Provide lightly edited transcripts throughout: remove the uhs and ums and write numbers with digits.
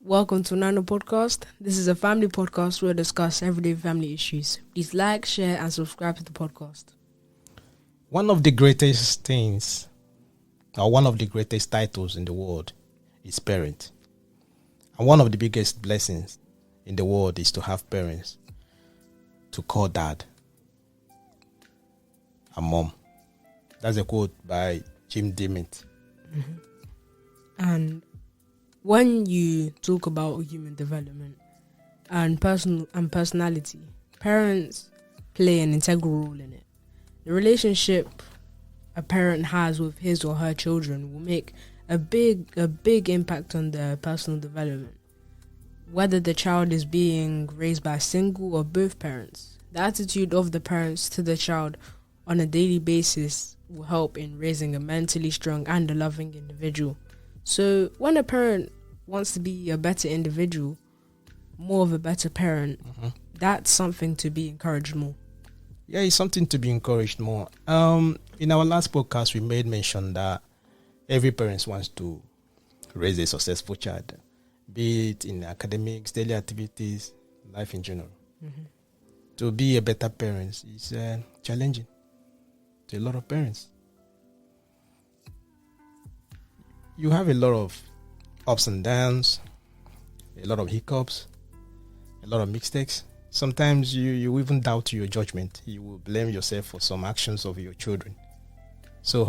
Welcome to Nano Podcast. This is a family podcast where we discuss everyday family issues. Please like, share, and subscribe to the podcast. One of the greatest things, or one of the greatest titles in the world is parent. And one of the biggest blessings in the world is to have parents to call dad and mom. That's a quote by Jim Dimmitt. And when you talk about human development and personality, parents play an integral role in it. The relationship a parent has with his or her children will make a big impact on their personal development. Whether the child is being raised by a single or both parents, the attitude of the parents to the child on a daily basis will help in raising a mentally strong and a loving individual. So when a parent wants to be a better individual, more of a better parent, that's something to be encouraged more. Yeah, it's something to be encouraged more. In our last podcast, we made mention that every parent wants to raise a successful child, be it in academics, daily activities, life in general. To be a better parent is challenging to a lot of parents. You have a lot of ups and downs, a lot of hiccups, a lot of mistakes. Sometimes you even doubt your judgment. You will blame yourself for some actions of your children. So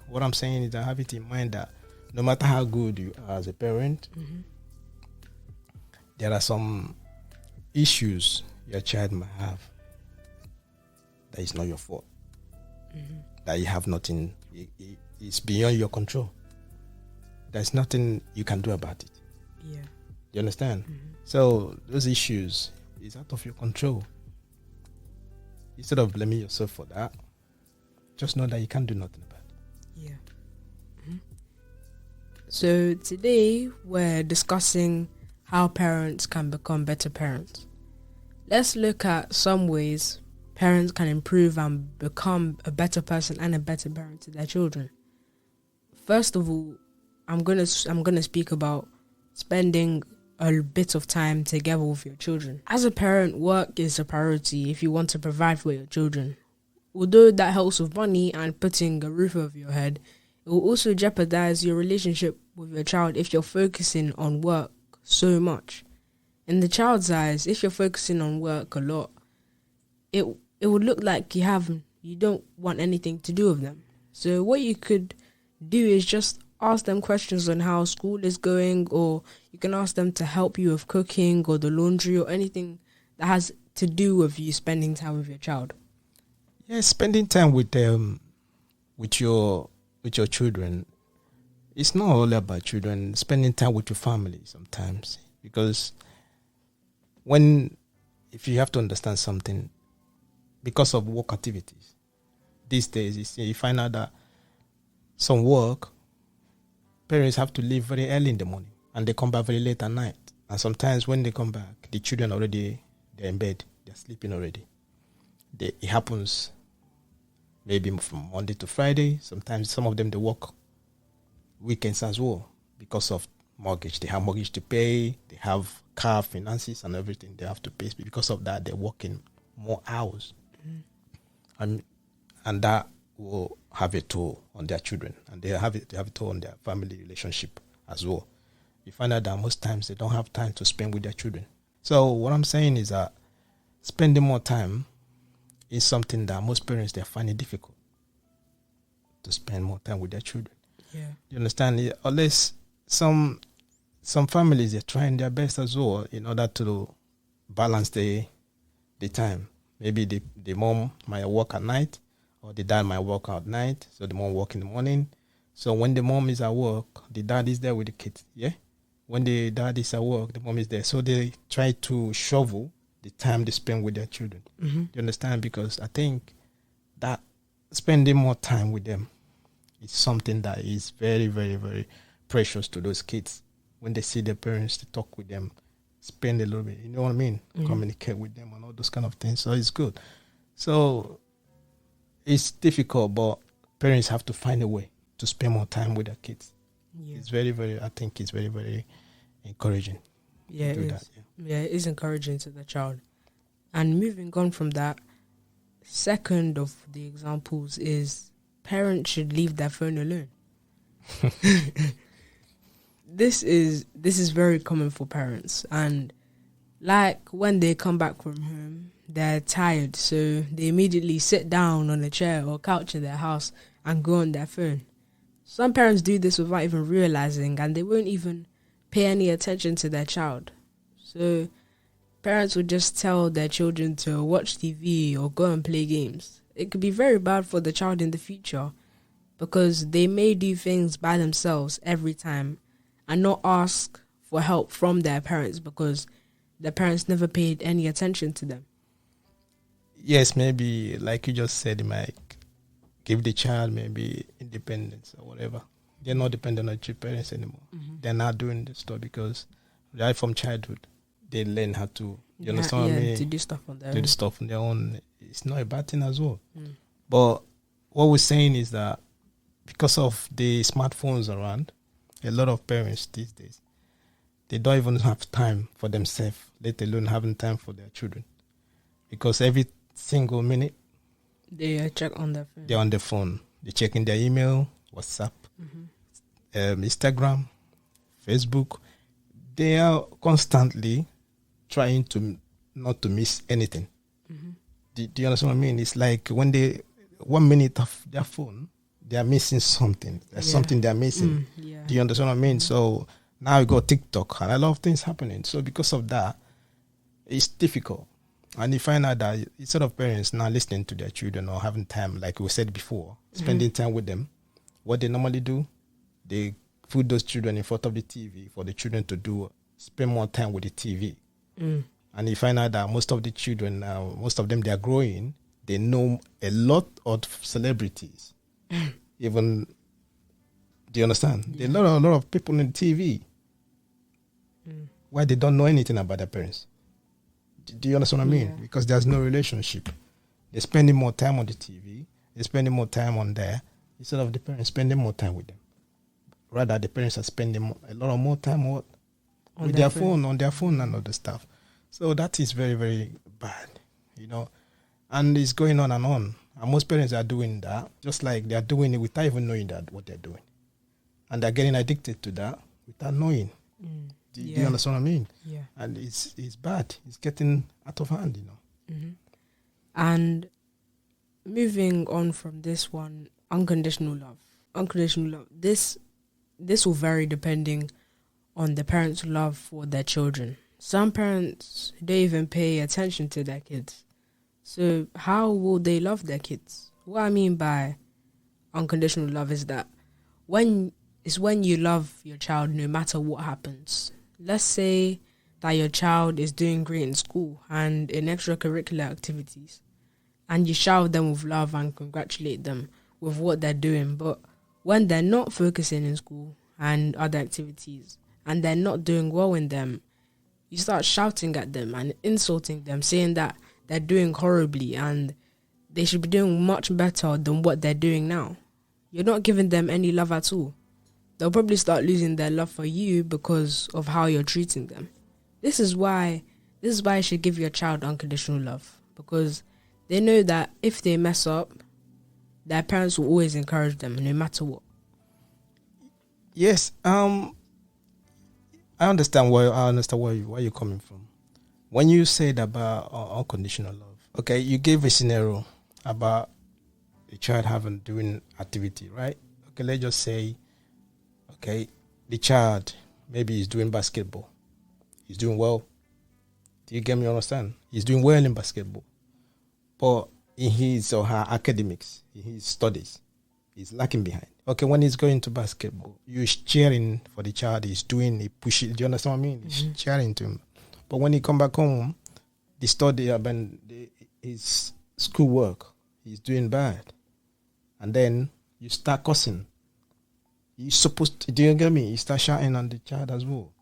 what I'm saying is I have it in mind that no matter how good you are as a parent, there are some issues your child might have that is not your fault. That you have nothing, it's beyond your control. There's nothing you can do about it. Yeah. You understand? So those issues is out of your control. Instead of blaming yourself for that, just know that you can't do nothing about it. Yeah. So today we're discussing how parents can become better parents. Let's look at some ways parents can improve and become a better person and a better parent to their children. First of all, I'm gonna speak about spending a bit of time together with your children. As a parent, work is a priority if you want to provide for your children. Although that helps with money and putting a roof over your head, it will also jeopardize your relationship with your child if you're focusing on work so much. In the child's eyes, if you're focusing on work a lot, it would look like you don't want anything to do with them. So what you could do is just ask them questions on how school is going, or you can ask them to help you with cooking or the laundry or anything that has to do with you spending time with your child. Yeah, spending time with your children. It's not all about children. Spending time with your family sometimes, because if you have to understand something, because of work activities these days, you find out that some work parents have to leave very early in the morning and they come back very late at night. And sometimes when they come back, the children they're in bed, they're sleeping already. It happens maybe from Monday to Friday. Sometimes some of them, they work weekends as well because of mortgage. They have mortgage to pay, they have car finances and everything they have to pay. Because of that, they're working more hours. And that will have a toll on their children, and they have a toll on their family relationship as well. You find out that most times they don't have time to spend with their children. So what I'm saying is that spending more time is something that most parents, they find it difficult to spend more time with their children. Yeah. You understand? Unless some families, they're trying their best as well in order to balance the time. Maybe the mom might work at night, or the dad might work at night, so the mom work in the morning. So when the mom is at work, the dad is there with the kids, yeah? When the dad is at work, the mom is there. So they try to shovel the time they spend with their children. You understand? Because I think that spending more time with them is something that is very, very, very precious to those kids. When they see their parents, they talk with them, spend a little bit, you know what I mean? Communicate with them and all those kind of things. So it's good. So it's difficult, but parents have to find a way to spend more time with their kids. Yeah. It's very, very, I think it's very, very encouraging. Yeah, Do it that. is. Yeah, it is encouraging to the child. And moving on from that, second of the examples is parents should leave their phone alone. This is very common for parents, and like when they come back from home, they're tired, so they immediately sit down on a chair or couch in their house and go on their phone. Some parents do this without even realizing, and they won't even pay any attention to their child. So parents would just tell their children to watch TV or go and play games. It could be very bad for the child in the future because they may do things by themselves every time and not ask for help from their parents because their parents never paid any attention to them. Yes, maybe like you just said, it might give the child maybe independence or whatever. They're not dependent on their parents anymore. They're not doing this stuff because right from childhood they learn how to. You understand what I mean? To do stuff on their Do own. the stuff on their own. It's not a bad thing as well. But what we're saying is that because of the smartphones around, a lot of parents these days, they don't even have time for themselves, let alone having time for their children. Because every single minute, They check on their phone. they're on the phone. They're checking their email, WhatsApp, Instagram, Facebook. They are constantly trying to not to miss anything. Do you understand what I mean? It's like when they 1 minute of their phone, they are missing something. There's something they're missing. Yeah. Do you understand what I mean? So now you got TikTok and a lot of things happening. So because of that, it's difficult. And you find out that instead of parents now listening to their children or having time, like we said before, spending time with them, what they normally do, they put those children in front of the TV for the children to spend more time with the TV. And you find out that most of the children, most of them, they are growing. They know a lot of celebrities. Even, do you understand? There are a lot of people on TV. Why they don't know anything about their parents. Do you understand what I mean? Yeah. Because there's no relationship. They're spending more time on the TV. They're spending more time on there instead of the parents spending more time with them. Rather, the parents are spending a lot of more time with their phone, on their phone and other stuff. So that is very, very bad, you know. And it's going on and on. And most parents are doing that, just like they are doing it without even knowing that what they're doing. And they're getting addicted to that without knowing. Do you understand what I mean? Yeah. And it's bad. It's getting out of hand, you know. And moving on from this one, unconditional love. Unconditional love. This will vary depending on the parents' love for their children. Some parents don't even pay attention to their kids. So how will they love their kids? What I mean by unconditional love is that when you love your child no matter what happens. Let's say that your child is doing great in school and in extracurricular activities, and you shower them with love and congratulate them with what they're doing. But when they're not focusing in school and other activities, and they're not doing well in them, you start shouting at them and insulting them, saying that they're doing horribly and they should be doing much better than what they're doing now. You're not giving them any love at all. They'll probably start losing their love for you because of how you're treating them. This is why you should give your child unconditional love, because they know that if they mess up, their parents will always encourage them no matter what. Yes, I understand where you're coming from. When you said about unconditional love, okay, you gave a scenario about the child doing activity, right? Okay, let's just say, okay, the child maybe is doing basketball. He's doing well. Do you get me? Understand? He's doing well in basketball, but in his or her academics, in his studies, he's lacking behind. Okay, when he's going to basketball, you're cheering for the child. He's doing, he pushes. Do you understand what I mean? He's cheering to him. But when he come back home, the study, his schoolwork, he's doing bad. And then you start cussing. You're supposed to, do you get me? You start shouting on the child as well.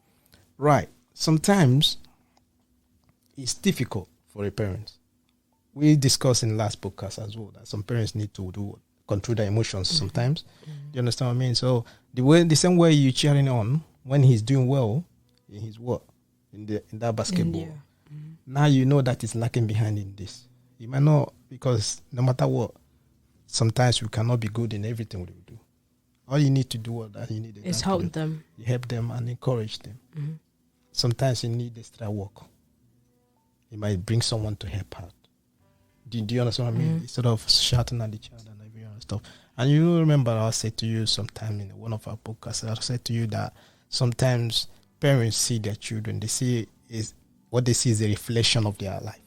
Right. Sometimes it's difficult for a parent. We discussed in the last podcast as well that some parents need to control their emotions sometimes. Do you understand what I mean? So the same way you're cheering on when he's doing well, in his work, in that basketball. India. Now you know that it's lacking behind in this. You might not, because no matter what, sometimes we cannot be good in everything we do. All you need to do, what that you need Is help them. You help them and encourage them. Mm-hmm. Sometimes you need extra work. You might bring someone to help out. Do you understand what I mean? Instead of shouting at the child and every other stuff. And you remember I said to you sometime in one of our podcasts, I said to you that sometimes parents see their children, they see is what they see is a reflection of their life.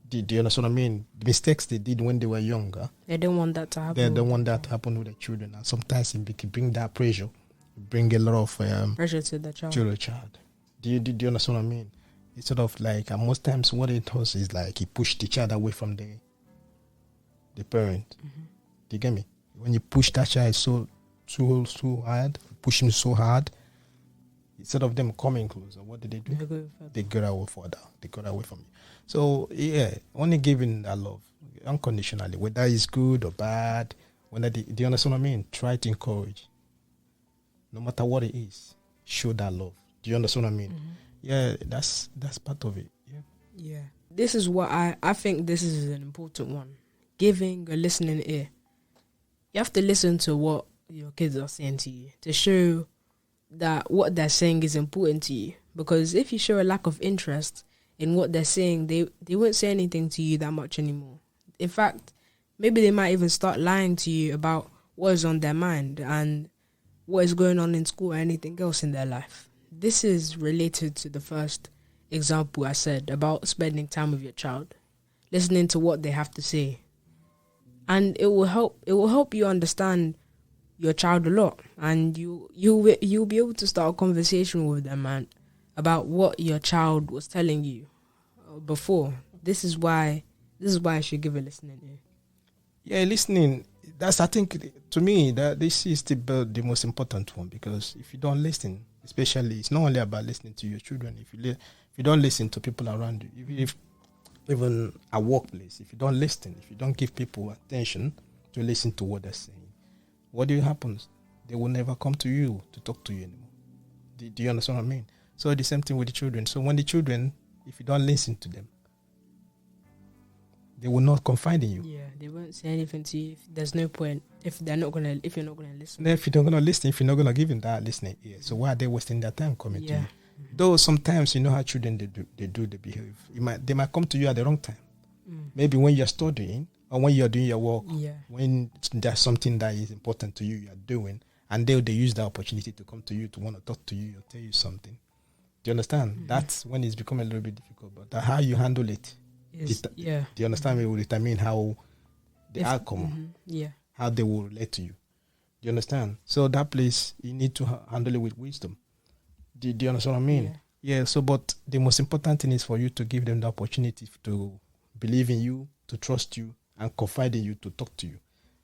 Do you understand what I mean? The mistakes they did when they were younger, they don't want that to happen. They don't want that to happen with their children. And sometimes it can bring that pressure, bring a lot of pressure to the child. Do you understand what I mean? It's sort of like, and most times what it does is like he pushed the child away from the parent. Mm-hmm. Do you get me? When you push that child so hard, push him so hard, instead of them coming closer, what did they do? They go away further. They got away from you. So yeah, only giving that love unconditionally, whether it's good or bad, do you understand what I mean? Try to encourage. No matter what it is, show that love. Do you understand what I mean? Mm-hmm. Yeah, that's part of it. Yeah. This is what I think this is an important one. Giving a listening ear. You have to listen to what your kids are saying to you to show that what they're saying is important to you. Because if you show a lack of interest in what they're saying, they won't say anything to you that much anymore. In fact, maybe they might even start lying to you about what is on their mind and what is going on in school or anything else in their life. This is related to the first example I said about spending time with your child, listening to what they have to say. And it will help you understand your child a lot, and you'll be able to start a conversation with them, man, about what your child was telling you before. This is why I should give a listening ear. Yeah, listening. I think to me that this is the most important one, because if you don't listen, especially, it's not only about listening to your children. If you don't listen to people around you, even at workplace, if you don't listen, if you don't give people attention to listen to what they're saying, what will happen? They will never come to you to talk to you anymore. Do you understand what I mean? So the same thing with the children. So when the children, if you don't listen to them, they will not confide in you. Yeah, they won't say anything to you. There's no point if you're not gonna listen. If you're not gonna listen, if you're not gonna give them that listening ear, so why are they wasting their time coming to you? Though sometimes you know how children they behave. They might come to you at the wrong time. Maybe when you're studying or when you're doing your work. Yeah. When there's something that is important to you, you're doing, and they use that opportunity to come to you to want to talk to you or tell you something. Do you understand? Mm-hmm. That's when it's become a little bit difficult. But how you handle it, do you understand me? Will determine how the outcome, how they will relate to you. Do you understand? So that place, you need to handle it with wisdom. Do you understand what I mean? Yeah. So, but the most important thing is for you to give them the opportunity to believe in you, to trust you, and confide in you, to talk to you.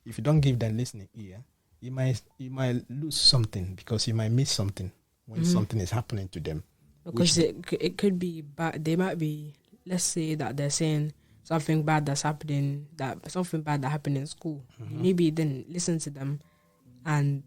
If you don't give them listening ear, you might lose something, because you might miss something when something is happening to them. Because it could be bad. They might be, let's say that they're saying something bad that happened in school. Mm-hmm. Maybe you didn't listen to them, and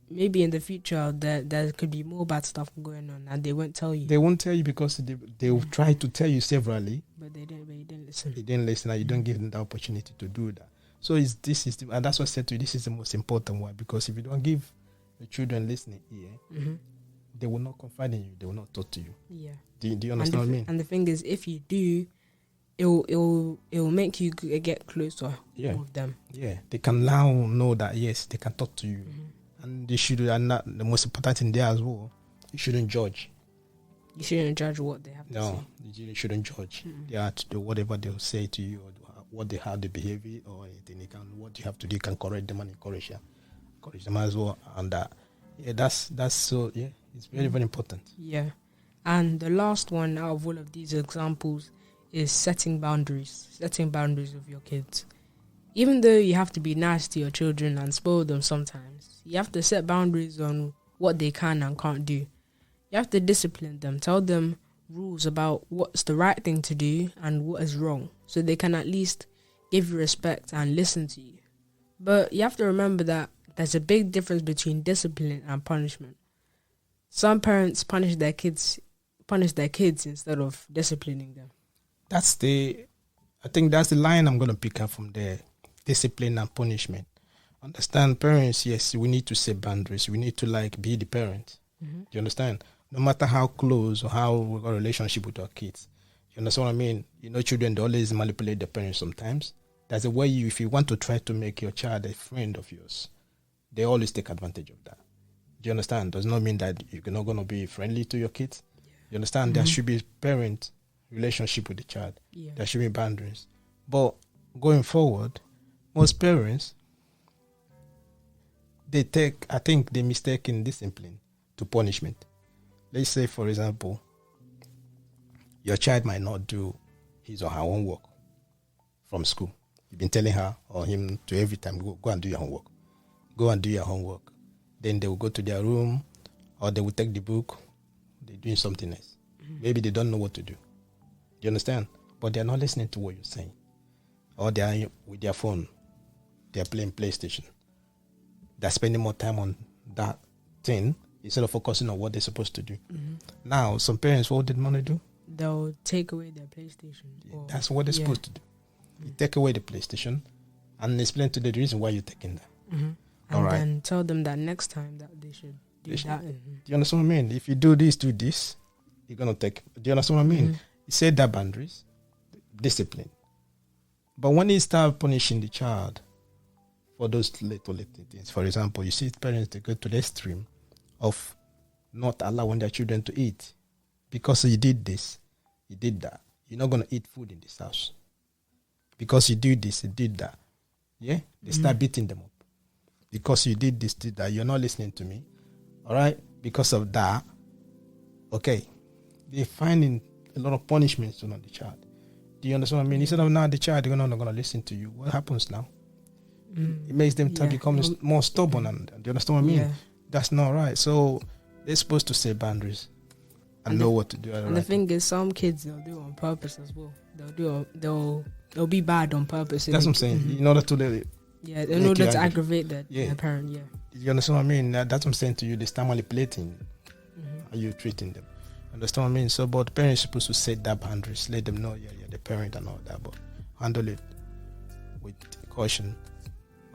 maybe in the future there could be more bad stuff going on, and they won't tell you. They won't tell you because they will try to tell you severally, but you didn't listen. You didn't listen, and you don't give them the opportunity to do that. So and that's what I said to you. This is the most important one, because if you don't give the children listening ear, they will not confide in you. They will not talk to you. Yeah. Do you understand what I mean? And the thing is, if you do, it will make you get closer with them. Yeah. They can now know that yes, they can talk to you, and they should. And not the most important thing there as well. You shouldn't judge. You shouldn't judge what they have to say. No, you shouldn't judge. They have to do whatever they'll say to you, or how they behave, or anything. What you have to do, you can correct them and encourage them as well. And that's so. Yeah, it's very very important. Yeah, and the last one out of all of these examples is setting boundaries with your kids. Even though you have to be nice to your children and spoil them sometimes, you have to set boundaries on what they can and can't do. You have to discipline them, tell them rules about what's the right thing to do and what is wrong, so they can at least give you respect and listen to you. But you have to remember that there's a big difference between discipline and punishment. some parents punish their kids instead of disciplining them. I think that's the line I'm going to pick up from there. Discipline and punishment. Understand, parents, yes, we need to set boundaries. We need to be the parent. Do you understand? No matter how close or how we got a relationship with our kids. You understand what I mean? Children, they always manipulate their parents sometimes. That's the way if you want to try to make your child a friend of yours, they always take advantage of that. Do you understand? Does not mean that you're not going to be friendly to your kids. You understand? There should be parent relationship with the child. Yeah. There should be boundaries. But going forward, most parents, they mistake in discipline to punishment. Let's say, for example, your child might not do his or her homework from school. You've been telling her or him to every time, go and do your homework. Go and do your homework. Then they will go to their room or they will take the book. They're doing something else. Maybe they don't know what to do. Do you understand? But they're not listening to what you're saying. Or they are with their phone. They're playing PlayStation. They're spending more time on that thing instead of focusing on what they're supposed to do. Now, some parents, what did money do? They'll take away their PlayStation. That's what they're supposed to do. You take away the PlayStation and explain to them the reason why you're taking that. And then tell them that next time that they should do that. Do you understand what I mean? If you do this, you're going to take. Do you understand what I mean? You set that boundaries, discipline. But when you start punishing the child for those little things, for example, you see parents, they go to the extreme of not allowing their children to eat because you did this, you did that. You're not going to eat food in this house because you do this, you did that. Yeah, they start beating them up because you did this, did that. You're not listening to me. All right, because of that. Okay, they're finding a lot of punishments on the child. Do you understand what I mean? Instead of now the child is not going to listen to you, what happens now? It makes them become more stubborn. And do you understand what I mean? Yeah. That's not right. So they're supposed to set boundaries and know what to do. And the thing is, some kids, they'll do it on purpose as well. They'll be bad on purpose. That's what I'm saying. In order to in order to aggravate their parent. Yeah. You understand what I mean? That's what I'm saying to you. They start manipulating how you treating them. Understand what I mean? So, but parents are supposed to set that boundaries, let them know, the parent and all that, but handle it with caution.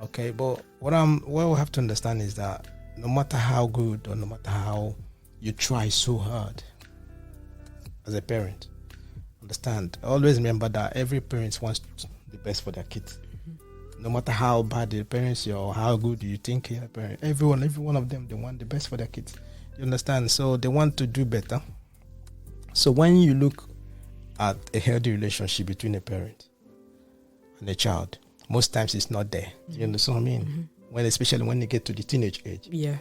Okay, but what we have to understand is that no matter how good or no matter how you try so hard as a parent, understand, always remember that every parent wants the best for their kids. No matter how bad the parents are or how good you think you're a parent, every one of them, they want the best for their kids. You understand? So they want to do better. So when you look at a healthy relationship between a parent and a child, most times it's not there. Do you understand what I mean? Especially when they get to the teenage age. Yeah.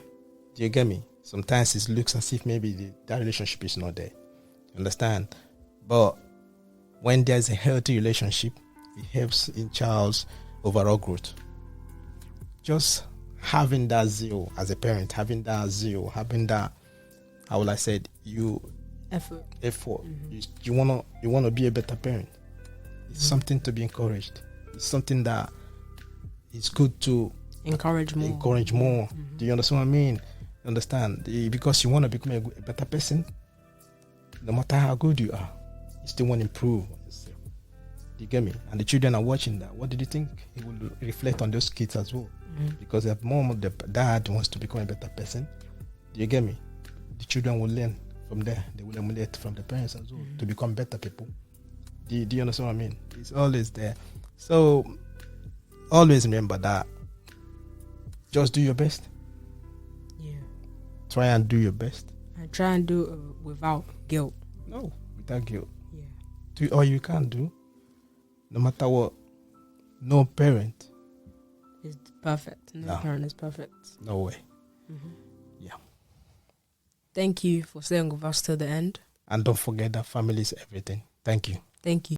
Do you get me? Sometimes it looks as if maybe that relationship is not there. You understand? But when there's a healthy relationship, it helps in child's overall growth. Just having that zeal as a parent, having that, how will I say it, effort. You wanna be a better parent. It's something to be encouraged. It's something that is good to encourage more. Do you understand what I mean? You understand? Because you want to become a better person. No matter how good you are, you still want to improve on yourself. Do you get me? And the children are watching that. What did you think? It will reflect on those kids as well. Because the mom, the dad wants to become a better person. Do you get me? The children will learn from there. They will emulate from the parents as well to become better people. Do you understand what I mean? It's always there. So always remember that. Just do your best. Yeah. Try and do your best. And try and do it without guilt. No, without guilt. Yeah. Do all you can do. No matter what. No parent is perfect. No parent is perfect. No way. Yeah. Thank you for staying with us till the end. And don't forget that family is everything. Thank you. Thank you.